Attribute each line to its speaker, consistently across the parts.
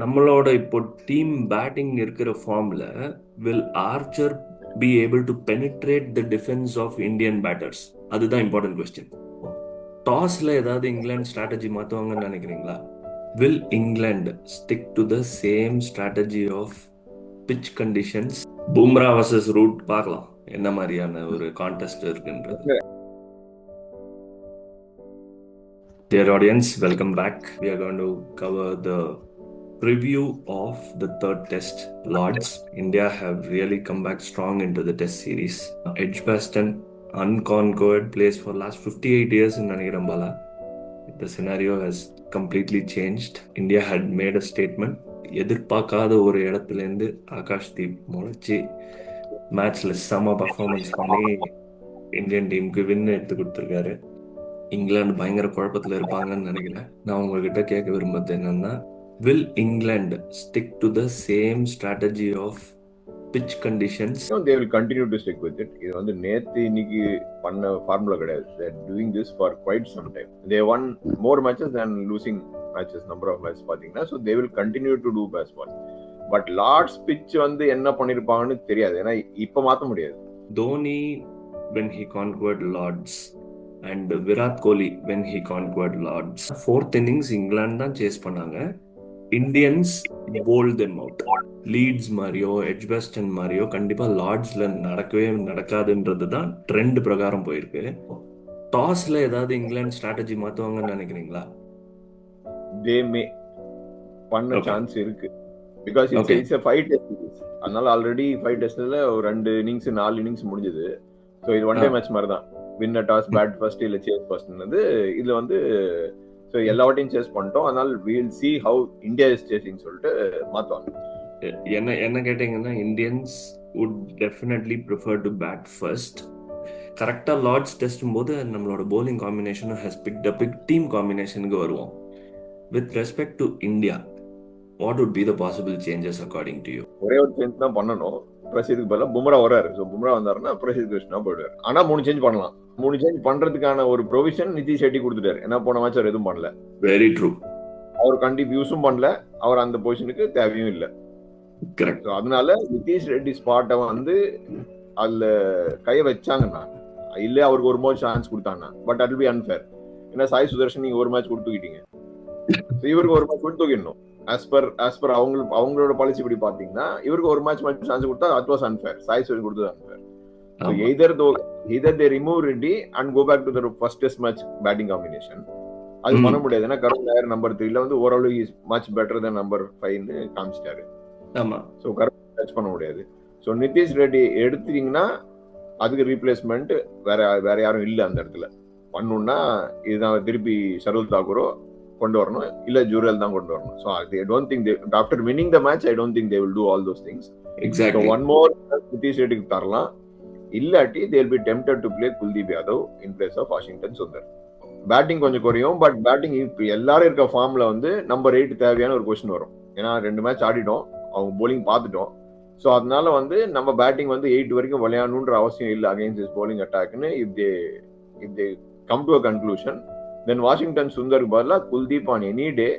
Speaker 1: நம்மளோட இப்போ team batting இருக்கிற ஃபார்ம்ல will Archer be able to penetrate the defence of Indian batters? அதுதான் இம்பார்ட்டன்ட் கொஸ்டின். டாஸ்ல ஏதாவது இங்கிலாந்து ஸ்ட்ராட்டஜி மாத்துவாங்கன்னு நினைக்கிறீங்களா? Will England stick to the same strategy of pitch conditions? Bumrah versus Root பார்க்கலாம் என்ன மாதிரியான ஒரு கான்டெஸ்ட் இருக்குன்றது. Dear audience, welcome back. We are going to cover the preview of the third test. Lords, India have really come back strong into the test series. Edgbaston, unconquered, plays for last 58 years in Nanigirambala. The scenario has completely changed. India had made a statement. எதிர்பார்க்காத ஒரு இடத்துலேருந்து ஆகாஷ்தீப் முளைச்சி மேட்ச்ல செம performance பண்ணி Indian டீமுக்கு win எடுத்து கொடுத்துருக்காரு. இங்கிலாந்து பயங்கர குழப்பத்தில் இருப்பாங்கன்னு நினைக்கிறேன். நான் உங்ககிட்ட கேட்க விரும்புறது என்னன்னா, will England stick to the same strategy of pitch conditions?
Speaker 2: No, they will continue to stick with it. இது வந்து நேத்து இன்னைக்கு பண்ண ஃபார்முலா கிடையாது. They are doing this for quite some time. They won more matches than losing matches, number of matches பாத்தீங்கன்னா. So they will continue to do baseball. But Lord's pitch வந்து என்ன பண்ணிருப்பாங்கன்னு தெரியாது. ஏன்னா இப்ப மாத்த முடியாது.
Speaker 1: Dhoni when he conquered Lords and Virat Kohli when he conquered Lords, fourth innings England தான் chase பண்ணாங்க. Indians bowled them out. Leeds மாதிரியோ எட்ஜ்பாஸ்டன் மாதிரியோ கண்டிப்பா லார்ட்ஸ்ல நடக்கவே நடக்காதுன்றது தான் ட்ரெண்ட் பிரகாரம் போயிருக்கு. டாஸ்ல ஏதாவது இங்கிலாந்து ஸ்ட்ராட்டஜி மாத்துவாங்கன்னு நினைக்கிறீங்களா?
Speaker 2: They may பண்ண சான்ஸ் இருக்கு. Because it's a 5 test series. அதனால ஆல்ரெடி 5 டெஸ்ட்ல ஒரு 2 இன்னிங்ஸ் 4 இன்னிங்ஸ் முடிஞ்சது. ஸோ இது ஒன் டே மேட்ச் மாதிரி தான். வின் டாஸ் பேட் ஃபர்ஸ்ட் இல்ல சேஸ் ஃபர்ஸ்ட்னது இதுல வந்து ஸோ எல்லாவற்றையும் சேஸ் பண்ணிட்டோம். அதனால we'll see how India is chasing சொல்லிட்டு மாத்துவாங்க.
Speaker 1: என்ன கேட்டீங்கன்னா, Indians would definitely prefer to bat first. கரெக்டா லார்ட்ஸ் டெஸ்டும் போது நம்மளோட bowling combination has picked a big team combinationக்கு வருவோம். With respect to India, what would be the possible changes according to you?
Speaker 2: ஒரே ஒரு change தான் பண்ணணும். பிரசித்துக்கு பதிலாக பும்ரா வராரு. ஸோ பும்ரா வந்தாருன்னா பிரசித் கிருஷ்ணா போயிடுவார். ஆனா 3 சேஞ்ச் பண்ணலாம். 3 சேஞ்ச் பண்றதுக்கான ஒரு ப்ரொவிஷன் நிதிஷ் ரெட்டி கொடுத்துட்டாரு. ஏன்னா போன மேட்ச் அவர் எதுவும் பண்ணல.
Speaker 1: Very true.
Speaker 2: அவர் கண்டிப்பா யூஸும் பண்ணல. அவர் அந்த பொசிஷனுக்கு தேவையும் இல்லை.
Speaker 1: கரெக்ட்.
Speaker 2: அதனால நிதிஷ் ரெட்டி ஸ்பாட்டை வந்து அதுல கைய வச்சாங்கன்னா இல்ல அவருக்கு ஒரு மேட்ச் சான்ஸ் கொடுத்தாங்கன்னா பட் அட் பி அன்ஃபேர். ஏன்னா சாய் சுதர்ஷன் நீங்க ஒரு மேட்ச் கொடுத்துக்கிட்டீங்க, இவருக்கு ஒரு மேட்ச் கொடுத்து தூக்கிடணும். as per அவங்களோட பாலிசி இப்படி பாத்தீங்கன்னா இவருக்கு ஒரு மேட்ச் சான்ஸ் கொடுத்தா that was unfair. Sai Sudharsan கொடுத்தது unfair. So either they remove Reddy and go back to the first test match batting combination. அது பண்ண முடியாது. ஏன்னா கருண் நாயர் நம்பர் 3ல வந்து overall is much better than number 5ன்னு காமிச்சிட்டாரு.
Speaker 1: ஆமா.
Speaker 2: ஸோ கருண் டச் பண்ண முடியாது. ஸோ நிதிஷ் ரெட்டி எடுத்தீங்கன்னா அதுக்கு ரீப்ளேஸ்மெண்ட் வேற யாரும் இல்லை அந்த இடத்துல. பண்ணணும்னா இதுதான் திருப்பி ஷர்துல் தாக்கூரோ கொண்டு வரணும், இல்ல ஜூரல் தான் கொண்டு வரணும். So I don't think after winning the match I don't think they will do all those things.
Speaker 1: Exactly.
Speaker 2: One more Nitish ரெட்டிக்கு தரலாம். இல்லாட்டி they will be tempted to play Kuldeep Yadav in place of Washington Sundar. Batting கொஞ்சம் குறையும். பட் பேட்டிங் இப்போ எல்லாரும் இருக்க ஃபார்ம்ல வந்து நம்பர் 8 தேவையான ஒரு கொஸ்டின் வரும். ஏன்னா 2 மேட்ச் ஆடிட்டோம், அவங்க போலிங் பார்த்துட்டோம். ஸோ அதனால வந்து நம்ம பேட்டிங் வந்து 8 வரைக்கும் விளையாடணுன்ற அவசியம் இல்லை அகைன்ஸ்ட் திஸ் போலிங் அட்டாக்னு if they come to a conclusion, then Washington சுந்தருக்கு பதிலாக Kuldeep on any day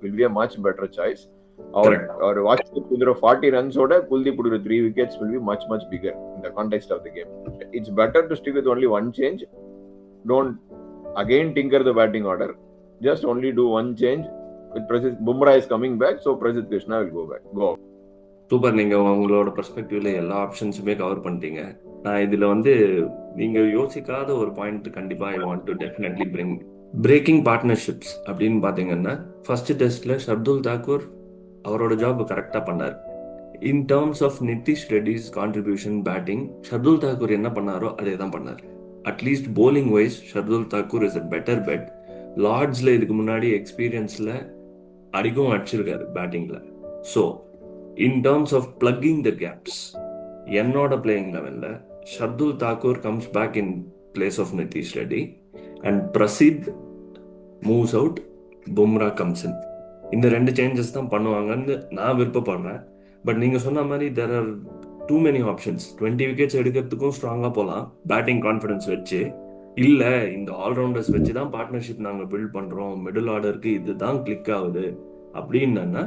Speaker 2: will be a much better choice. Our Washington Sundar 40 ரன்ஸோட குல்தீப் கொடுக்குற 3 wickets will be much bigger in the context of the game. It's better to stick with only one change. Don't again tinker the batting order. Just only do one change. With Prasidh, Bumrah is coming back, so Prasidh Krishna will go out.
Speaker 1: Super. நீங்க உங்களோட பெர்ஸ்பெக்டிவ்ல எல்லா ஆப்ஷன்ஸுமே cover பண்ணிட்டீங்க. நான் இதுல வந்து நீங்க யோசிக்காத ஒரு பாயிண்ட் கண்டிப்பா I want to definitely breaking partnerships அப்படின்னு பாத்தீங்கன்னா, ஃபர்ஸ்ட் டெஸ்ட்ல ஷர்துல் தாக்கூர் அவரோட ஜாப் கரெக்டா பண்ணார். In terms of Nitish Reddy's contribution batting, Shardul Thakur என்ன பண்ணாரோ அதே தான் பண்ணார். At least bowling wise Shardul Thakur is a better bet. லார்ட்ஸ்ல இதுக்கு முன்னாடி எக்ஸ்பீரியன்ஸ்ல அடிக்கும் அடிச்சிருக்காரு பேட்டிங்ல. So in terms of plugging the gaps, என்னோட பிளேயிங் லெவன்ல Shardul Thakur comes back in place of Nitish Reddy and Prasidh moves out, Bumrah comes in. இந்த 2 சேஞ்சஸ் தான் பண்ணுவாங்கன்னு நான் விருப்பப்படுறேன். பட் நீங்க சொன்ன மாதிரி there are too many options. 20 wickets எடுக்கிறதுக்கும் ஸ்ட்ராங்கா போகலாம் பேட்டிங் கான்ஃபிடன்ஸ் வச்சு. இல்ல இந்த ஆல்ரவுண்டர்ஸ் வச்சு தான் பார்ட்னர்ஷிப் நாங்க பில்ட் பண்றோம், மிடில் ஆர்டருக்கு இதுதான் கிளிக் ஆகுது அப்படின்னா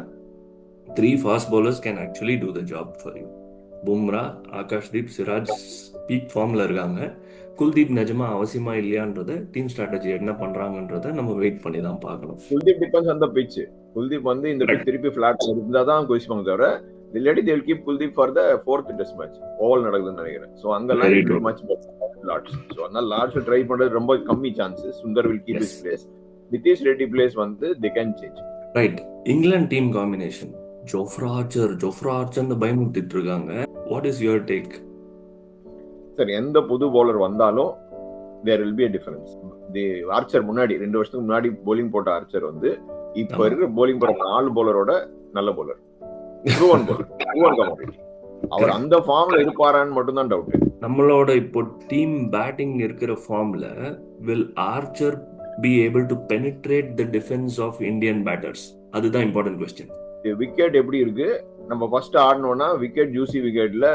Speaker 1: Three fast bowlers can actually do the job for you. Bumrah, Akashdeep, Siraj peak ஃபார்ம்ல இருக்காங்க. குல்தீப் நிஜமா அவசியமா இல்லையான்றத டீம் ஸ்ட்ராட்டஜி என்ன பண்றாங்கன்றத நம்ம வெயிட் பண்ணி தான் பார்க்கணும்.
Speaker 2: Kuldeep depends on the pitch. Kuldeep வந்து இந்த பிட்ச் திருப்பி ஃபிளாட் இருந்தா தான் குதிச்சுப்பாங்க தவிர இல்லாட்டி they will keep Kuldeep for the 4th test match. Oval நடக்குதுன்னு நினைக்கிறேன். ஸோ அங்கெல்லாம்
Speaker 1: Very
Speaker 2: it
Speaker 1: true.
Speaker 2: Much Lord's. So அதனால லார்ட்ஸ் ட்ரை பண்றது ரொம்ப கம்மி chances. Sundar will keep
Speaker 1: Yes.
Speaker 2: His place. Nitish Reddy place வந்து they can change.
Speaker 1: Right. England team combination Jofra ஆர்ச்சர்னு பயமுறுத்திட்டு இருக்காங்க. What is your take?
Speaker 2: Sir எந்த புது பவுலர் வந்தாலும் there will be a difference. The Archer முன்னாடி 2 வருஷத்துக்கு முன்னாடி bowling போட்ட ஆர்ச்சர் வந்து இப்ப
Speaker 1: ஆமா.
Speaker 2: இருக்கிற bowling போற 4 பவுலரோட நல்ல bowler. Proven bowler. Proven commodity. அவர் அந்த ஃபார்ம்ல இருப்பாரான்னு மட்டும் தான் டவுட்.
Speaker 1: நம்மளோட இப்போ டீம் பேட்டிங் இருக்கிற ஃபார்ம்ல will Archer be able to penetrate the defense of Indian batters? அதுதான் இம்பார்ட்டன்ட் கொஸ்டின்.
Speaker 2: விக்கெட் எப்படி இருக்கு? நம்ம ஃபர்ஸ்ட் ஆடணும்னா விக்கெட் ஜூசி விக்கெட்ல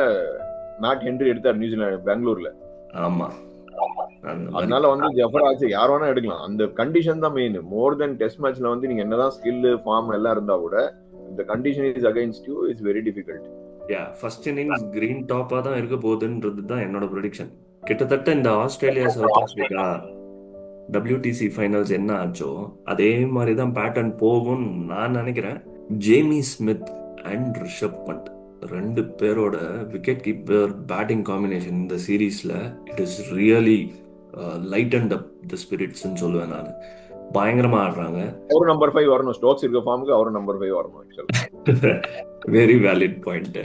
Speaker 2: மேட் ஹென்ரி எடுத்தார் நியூசிலாந்து பெங்களூர்ல.
Speaker 1: ஆமா. அந்த மாதிரி.
Speaker 2: அதனால வந்து ஜஃபர் ஆச்சு யார் வேணா எடுக்கலாம். அந்த கண்டிஷன் தான் மெயின். மோர் தென் டெஸ்ட் மேட்ச்ல வந்து நீங்க என்னதான் ஸ்கில் ஃபார்ம் எல்லாம் இருந்தா கூட இந்த condition is against you is very difficult.
Speaker 1: First innings green டாப்பா தான் இருக்க போகுதுன்றது தான் என்னோட ப்ரெடிக்ஷன். கிட்டத்தட்ட இந்த Australia south Africa WTC finals என்ன ஆச்சோ அதே மாதிரி தான் பேட்டர்ன் போகும்னு நான் நினைக்கிறேன். Jamie Smith and Rishabh Pant 2 பேரோட விக்கெட் கீப்பர் பேட்டிங் காம்பினேஷன் இந்த சீரீஸ்ல it is really light and up the ஸ்பிரிட்ஸ்ன்னு சொல்லுவேன் நான். பயங்கரமா ஆடுறாங்க.
Speaker 2: அவர் நம்பர் 5 வரணும். ஸ்டோக்ஸ் இருக்க ஃபார்முக்கு அவர் நம்பர் 5 வரணும்.
Speaker 1: Very valid point.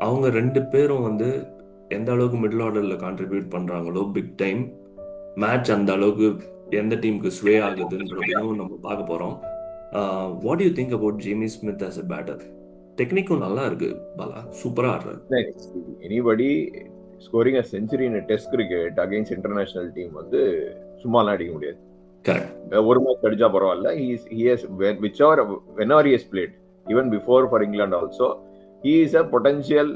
Speaker 1: அவங்க 2 பேரும் வந்து எந்த அளவுக்கு மிடில் ஆர்டர்ல கான்ட்ரிபியூட் பண்றாங்களோ பிக் டைம் மேட்ச் அந்த அளவுக்கு எந்த டீமுக்கு ஸ்வே ஆகுதுன்றதையும் நம்ம பார்க்க போறோம். What you think about Jamie Smith as a batter? டெக்னிக்கும் நல்லா இருக்கு பாலா, சூப்பரா ஆடுறாரு.
Speaker 2: Anybody scoring a century in test cricket against international team வந்து சும்மாலாம் அடிக்க முடியாது.
Speaker 1: கரெக்ட்.
Speaker 2: ஒரு மேட்ச் அடிச்சா பரவாயில்ல. he has whenever he has played even before for England also he is a potential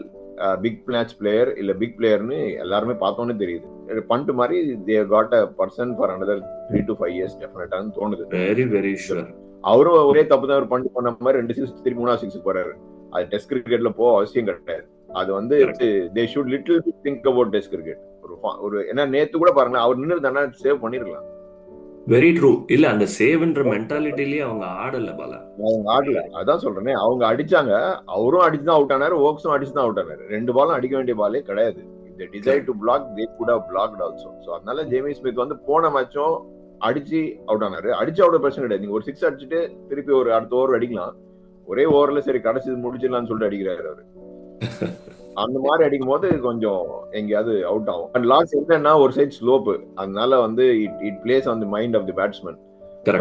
Speaker 2: big match player இல்ல பிக் பிளேயர்னு எல்லாருமே பார்த்தோன்னே தெரியுது. பண்ட் மாதிரி they have got a person for another 3 to 5 years டெஃபினட்டான்னு தோணுது.
Speaker 1: Very very sure.
Speaker 2: அவரும் ஒரே தப்பு தான் பண்ட் பண்ண மாதிரி 2 6 3 3 6 போறாரு. அது டெஸ்ட் கிரிக்கெட்ல போக அவசியம் கிடையாது. அது வந்து they should little bit think about test cricket. ஒரு ஏன்னா நேத்து கூட பாருங்களேன் அவர் நின்று தானே சேவ் பண்ணிருக்கலாம்.
Speaker 1: Very true. இல்ல அந்த சேவ்ன்ற மென்டாலிட்டிலேயே அவங்க ஆடல பாலா.
Speaker 2: அவங்க ஆடல. அதான் சொல்றேனே அவங்க அடிச்சாங்க. அவரும் அடிச்சுதான் அவுட் ஆனாரு. ஓக்ஸும் அடிச்சுதான் அவுட் ஆனாரு. 2 பாலும் அடிக்க வேண்டிய பாலே கிடையாது. they decide to block they could have blocked also. so அதனால ஜேமி ஸ்மித் வந்து போன மேட்சும் அடிச்சு அவுட் ஆனாரு. அடிச்சு அவுட் பிரச்சனை கிடையாது. நீங்க ஒரு 6 அடிச்சுட்டு திருப்பி ஒரு அடுத்த ஓவர் அடிக்கலாம். ஒரே ஓவர்ல சரி கடைசி முடிச்சிடலாம்னு சொல்லிட்டு அடிக்கிறாரு அவரு. அந்த மாதிரி அடிக்கும் போது கொஞ்சம் எங்கேயாவது அவுட் ஆகும். அண்ட் லாஸ்ட் என்னன்னா ஒரு சைட் ஸ்லோப்பு. அதனால வந்து it plays on the mind of the batsman.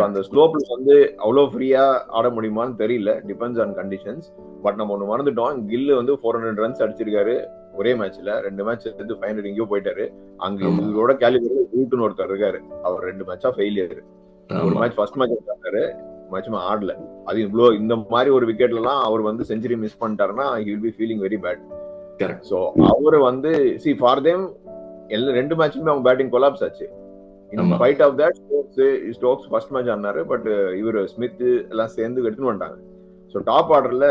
Speaker 2: அந்த ஸ்லோப்ல வந்து அவ்வளவு ஃப்ரீயா ஆட முடியுமான்னு தெரியல. Depends on conditions. பட் நம்ம ஒண்ணு மறந்துட்டோம். கில்லு வந்து 400 ரன்ஸ் அடிச்சிருக்காரு ஒரே மேட்ச்ல. 2 மேட்ச் எடுத்து 500 எங்கேயோ போயிட்டாரு. அங்க இவரோட கேலிபர் ரூட்னு ஒருத்தர் இருக்காரு. அவர் 2 மேட்சா ஃபெயிலியர். ஒரு மேட்ச் ஃபர்ஸ்ட் மேட்ச் எடுத்தாரு. மேட்சுமே ஆடல. அது இவ்வளோ இந்த மாதிரி ஒரு விக்கெட்ல எல்லாம் அவர் வந்து செஞ்சுரி மிஸ் பண்ணிட்டாருன்னா he will be feeling very bad. So அவரு வந்து ஃபார் தேம் எல்லா 2 மேட்சுமே அவங்க பேட்டிங் கொலாப்ஸ் ஆச்சு. In spite of that Stokes first match ஆனாரு. பட் இவர் ஸ்மித் எல்லாம் சேர்ந்து எடுத்துன்னு வந்துட்டாங்க. ஸோ டாப் ஆர்டர்ல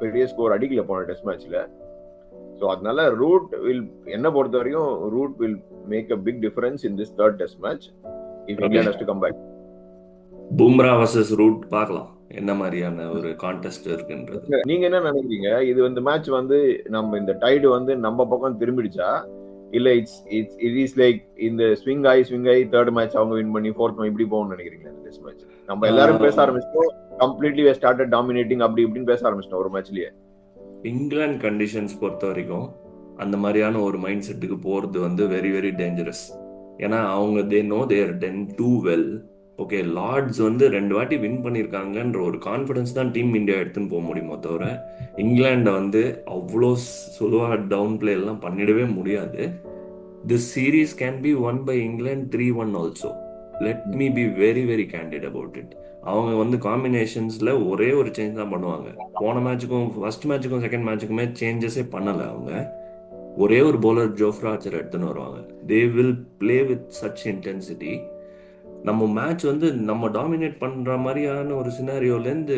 Speaker 2: பெரிய ஸ்கோர் அடிக்கல போன டெஸ்ட் மேட்ச்ல. ஸோ அதனால ரூட் வில் என்ன பொறுத்த வரைக்கும் Root will make a big difference in this third test match if India has to come back.
Speaker 1: Bumrah versus Root பார்க்கலாம் என்ன மாதிரியான ஒரு கான்டெஸ்ட் இருக்குன்றது.
Speaker 2: நீங்க என்ன நினைக்கிறீங்க? இது வந்து மேட்ச் வந்து நம்ம இந்த டைடு வந்து நம்ம பக்கம் திரும்பிடுச்சா இல்ல இட் இஸ் லைக் இந்த ஸ்விங் ஆகி தேர்ட் மேட்ச் அவங்க வின் பண்ணி ஃபோர்த் மேட்ச் இப்படி போகணும்னு நினைக்கிறீங்களா? டெஸ்ட் மேட்ச் நம்ம எல்லாரும் பேச ஆரம்பிச்சோம். கம்ப்ளீட்லி we started dominating அப்படி இப்படின்னு பேச ஆரம்பிச்சிட்டோம் ஒரு மேட்ச்லயே.
Speaker 1: இங்கிலாந்து கண்டிஷன்ஸ் பொறுத்த வரைக்கும் அந்த மாதிரியான ஒரு மைண்ட் செட்டுக்கு போறது வந்து வெரி வெரி டேஞ்சரஸ். ஏன்னா அவங்க they know they are done too well. Okay, Lord's வந்து 2 வாட்டி வின் பண்ணியிருக்காங்கன்ற ஒரு கான்ஃபிடன்ஸ் தான் டீம் இந்தியா எடுத்துன்னு போக முடியுமோ தவிர இங்கிலாண்டை வந்து அவ்வளோ சொல்லுவாக டவுன் பிளே எல்லாம் பண்ணிடவே முடியாது. This series can be won by England 3-1 ஆல்சோ. Let me be very very candid about it. அவங்க வந்து காம்பினேஷன்ஸில் ஒரே ஒரு சேஞ்ச் தான் பண்ணுவாங்க. போன மேட்சுக்கும் ஃபர்ஸ்ட் மேட்சுக்கும் செகண்ட் மேட்சுக்குமே சேஞ்சஸே பண்ணலை அவங்க. ஒரே ஒரு பவுலர் ஜோஃப்ரா ஆர்ச்சர் எடுத்துன்னு வருவாங்க. They will play with such intensity. நம்ம மேட்ச் வந்து நம்ம டாமினேட் பண்ற மாதிரியான ஒரு சினாரியோலேருந்து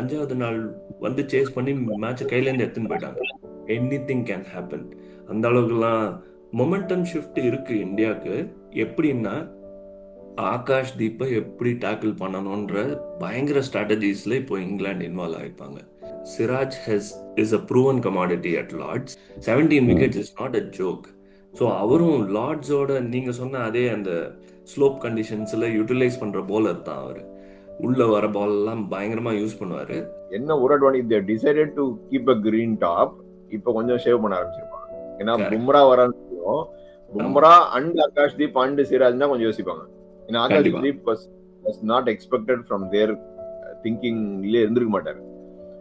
Speaker 1: 5வது நாள் வந்து சேஸ் பண்ணி மேட்சை கையிலேருந்து எடுத்துன்னு போயிட்டாங்க. Any thing can happen. அந்த அளவுக்குலாம் மொமெண்டம் ஷிஃப்ட் இருக்கு இந்தியாவுக்கு. எப்படின்னா ஆகாஷ் தீப்பை எப்படி டேக்கிள் பண்ணணுன்ற பயங்கர ஸ்ட்ராட்டஜிஸ்ல இப்போ இங்கிலாந்து இன்வால்வ் ஆயிருப்பாங்க. Siraj is a proven commodity at Lord's. 17 wickets is not a joke. So அவரும் லார்ட்ஸோட நீங்க சொன்ன அதே அந்த ஸ்லோப் கண்டிஷன்ஸ்ல யூட்டிலைஸ் பண்ற bowler தான் அவரு. உள்ள வர பால் எல்லாம் பயங்கரமா யூஸ் பண்ணுவாரு.
Speaker 2: என்ன ஒரு advantage, they decided to keep a green top. இப்போ கொஞ்சம் சேவ் பண்ண ஆரம்பிச்சிருப்பாங்க. ஏன்னா
Speaker 1: Correct.
Speaker 2: பும்ரா வரான்னு பும்ரா அண்ட் ஆகாஷ் தீப் அண்ட் சிராஜ் தான் கொஞ்சம் யோசிப்பாங்க. ஏன்னா ஆகாஷ்
Speaker 1: கண்டிப்பா.
Speaker 2: Deep was not expected from their திங்கிங்ல இருந்திருக்க மாட்டாரு.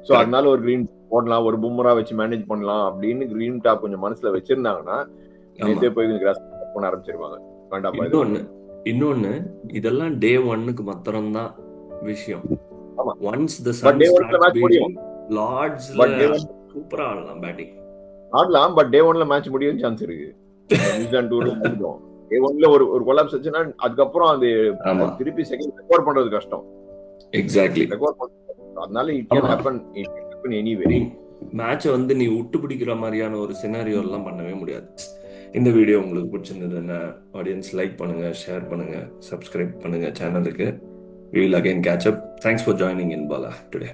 Speaker 2: So
Speaker 1: Correct.
Speaker 2: அதனால ஒரு கிரீன் போடலாம், ஒரு பும்ரா வச்சு மேனேஜ் பண்ணலாம் அப்படின்னு கிரீன் டாப் கொஞ்சம் மனசுல வச்சிருந்தாங்கன்னா
Speaker 1: ஆமா.
Speaker 2: நேத்தே போய் கிராஸ் பண்ண ஆரம்பிச்சிருவாங்க. வேண்டாப்பா இது.
Speaker 1: இன்னொன்னு இதெல்லாம் டே 1க்கு மாத்திரம்தான் விஷயம்.
Speaker 2: ஆமா.
Speaker 1: ஒன்ஸ் தி
Speaker 2: பட்
Speaker 1: சன்
Speaker 2: டே ஒன்ல
Speaker 1: ஸ்டார்ட்ஸ்
Speaker 2: மேட்ச் முடியும்.
Speaker 1: பீட்டிங் லார்ட்ஸ்ல
Speaker 2: பட் டே ஒன்
Speaker 1: சூப்பரா ஆடலாம் பேட்டிங்.
Speaker 2: ஆடலாம், பட் டே ஒன்ல மேட்ச் முடியும் சான்ஸ் இருக்கு. நியூசிலாந்து டூர்ல வந்துட்டோம். டே ஒன்ல ஒரு கொலாப்ஸ் ஆச்சுன்னா அதுக்கப்புறம் அது
Speaker 1: ஆமா
Speaker 2: திருப்பி செகண்ட் ரெக்கார்ட் பண்றது கஷ்டம்.
Speaker 1: எக்ஸாக்ட்லி.
Speaker 2: ரெக்கார்ட் பண்றது அதனால இட் கேன் ஹேப்பன் எனிவே.
Speaker 1: நீ மேட்சை வந்து நீ விட்டு பிடிக்கிற மாதிரியான ஒரு சினாரியோ எல்லாம் பண்ணவே முடியாது. இந்த வீடியோ உங்களுக்கு பிடிச்சிருந்ததுன்னா ஆடியன்ஸ் லைக் பண்ணுங்க, ஷேர் பண்ணுங்க, சப்ஸ்கிரைப் பண்ணுங்க சேனலுக்கு. We will again catch up. Thanks for joining in Bala today.